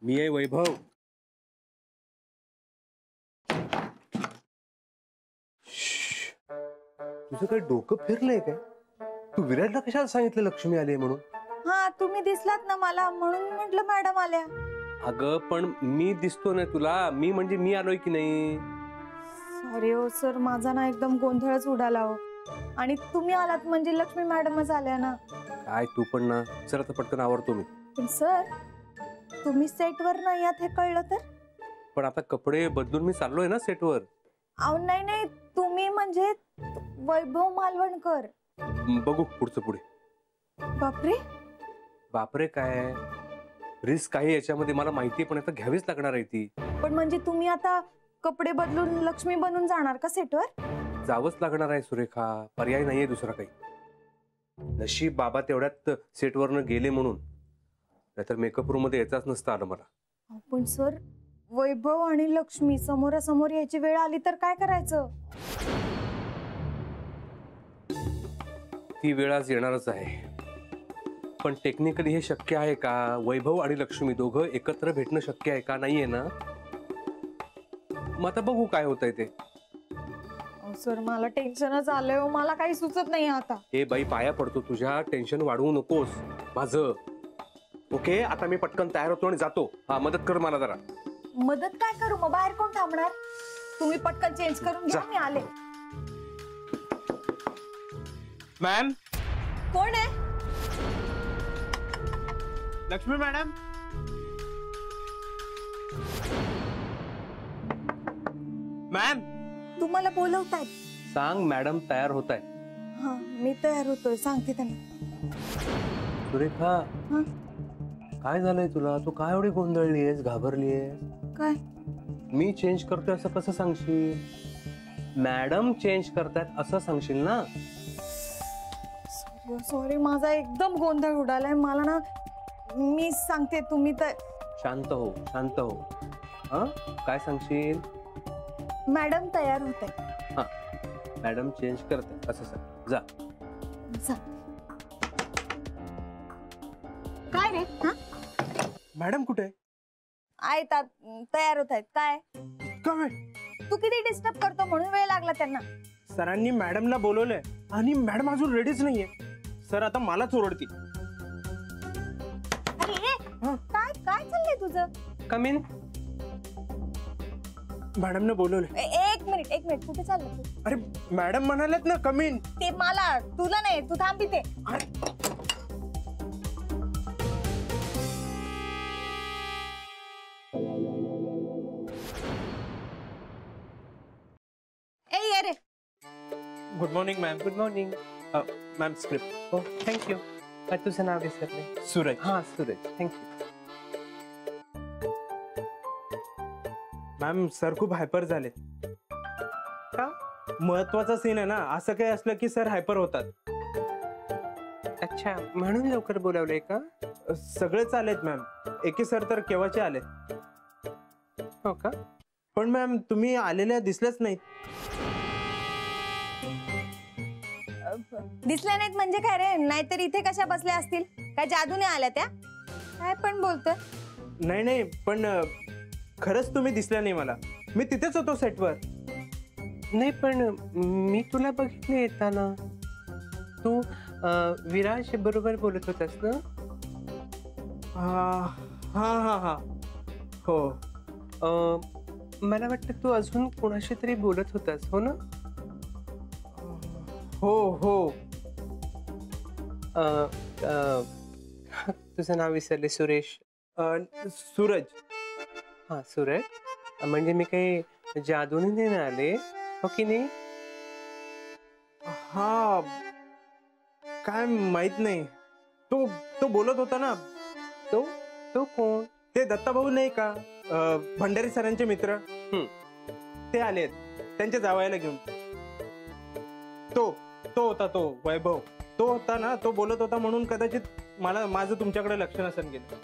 मी आहे वैभव. तुझं काही डोकं फिरलंय काय? तू विराटला कशाला सांगितलं लक्ष्मी आली म्हणून? हा तुम्ही दिसलात ना मला म्हणून म्हटलं मॅडम आल्या. अगं पण मी दिसतो ना तुला, मी म्हणजे मी आलोय की नाही? सॉरी हो सर, माझा ना एकदम गोंधळच उडाला हो. आणि तुम्ही आलात म्हणजे लक्ष्मी मॅडमच आल्या ना. काय तू पण ना, चल आता पटकन आवरतो मी. पण सर तुम्ही सेटवर नाही आहात हे कळलं तर? पण आता कपडे बदलून मी चाललोय ना सेटवर. अहो नाही नाही, तुम्ही म्हणजे वैभव मालवणकर. बघू पुढचं पुढे. बापरे. बापरे काय? रिस्क आहे याच्यामध्ये मला माहिती, पण आता घ्यावीच लागणार आहे ती. पण म्हणजे तुम्ही आता कपडे बदलून लक्ष्मी बनून जाणार का सेटवर? जावंच लागणार आहे सुरेखा, पर्याय नाहीये दुसरा काही. नशीब बाबा तेवढ्यात सेटवरनं गेले म्हणून, नाहीतर मेकअप रूम मध्ये यायचाच नसतं आलं मला. पण सर वैभव आणि लक्ष्मी समोरासमोर यायची वेळ आली तर काय करायचं? ती वेळ आज येणारच आहे, पण टेक्निकली हे शक्य आहे का? वैभव आणि लक्ष्मी दोघं एकत्र भेटणं शक्य आहे का? नाहीये ना. मग आता बघू काय होतंय ते. सर मला टेन्शनच आलंय हो, मला काही सुचत नाही आता. हे बाई पाया पडतो तुझ्या, टेन्शन वाढवू नकोस माझं. ओके आता मी पटकन तयार होतो आणि जातो. हा मदत कर मला जरा. मदत काय करू मग? बाहेर कोण थांबणार? तुम्ही पटकन चेंज करून घ्या, मी आले. मॅम. कोण आहे? लक्ष्मी मॅडम. मॅम. तुम्हाला बोलवतायत. सांग मॅडम तयार होत आहे. हा मी तयार होतोय, सांगते त्यांना. सुरेखा हा काय झालंय तुला? तू काय एवढी गोंधळलीयस, घाबरलीयस? काय? मी चेंज करतोय असं कसं सांगशील? मॅडम चेंज करतायत असं सांगशील ना. सॉरी माझा एकदम गोंधळ उडालाय. मला ना, मी सांगते तुम्ही तर. शांत हो शांत हो. हा काय सांगशील? मॅडम तयार होत आहे. हा मॅडम चेंज करतायत असं सांग. जा जा. काय रे? हा मॅडम कुठे आहेत तयार होत आहेत. काय का वेळ? तू किती डिस्टर्ब करतो म्हणून वेळ लागला त्यांना. सरांनी मॅडमला बोलवलंय आणि मॅडम अजून रेडीच नाहीये. सर आता मलाच ओरडतील. अरे काय काय चाललंय तुझं? कम इन. मॅडमने बोलवलंय. एक मिनिट कुठे चाललं तू? अरे मॅडम म्हणालेत ना कम इन. ते मला, तुला नाही. तू थांब इथे. ए ये रे. Good morning ma'am. Good morning. Ma'am script. हो थँक्यू. काय तुझं नाव विसरले? सूरज. हा सूरज. थँक्यू. मॅम सर खूप हायपर झाले. का? महत्वाचा सीन आहे ना, असं काही असलं की सर हायपर होतात. अच्छा म्हणून लवकर बोलावलंय का? सगळेच आलेत मॅम. एके सर तर केव्हाचे आलेत. हो का? पण मॅम तुम्ही आलेल्या दिसल्याच नाहीत. दिसल्या नाहीत म्हणजे काय रे? नाहीतर इथे कशा बसल्या असतील? काय जादूने आल्या त्या? काय पण बोलतोय? नाही पण खरंच तुम्ही दिसल्या नाही मला. मी तिथेच होतो सेटवर. नाही पण मी तुला बघितले येताना. तू विराज बरोबर बोलत होतास ना? हा हो. मला वाटतं तू अजून कोणाशी तरी बोलत होतास हो ना? हो. तुझं नाव विसरले. सुरेश. सूरज. हा सूरज. म्हणजे मी काही जादूने नाही आले हो की नाही? हा काय माहित नाही. तो बोलत होता ना. तो कोण? ते दत्ता भाऊ नाही का, भंडारी सरांचे मित्र. ते आलेत त्यांच्या जावयाला घेऊन. तो होता तो वैभव. तो होता ना, तो बोलत होता म्हणून कदाचित माझं तुमच्याकडे लक्ष नसेल गेलं.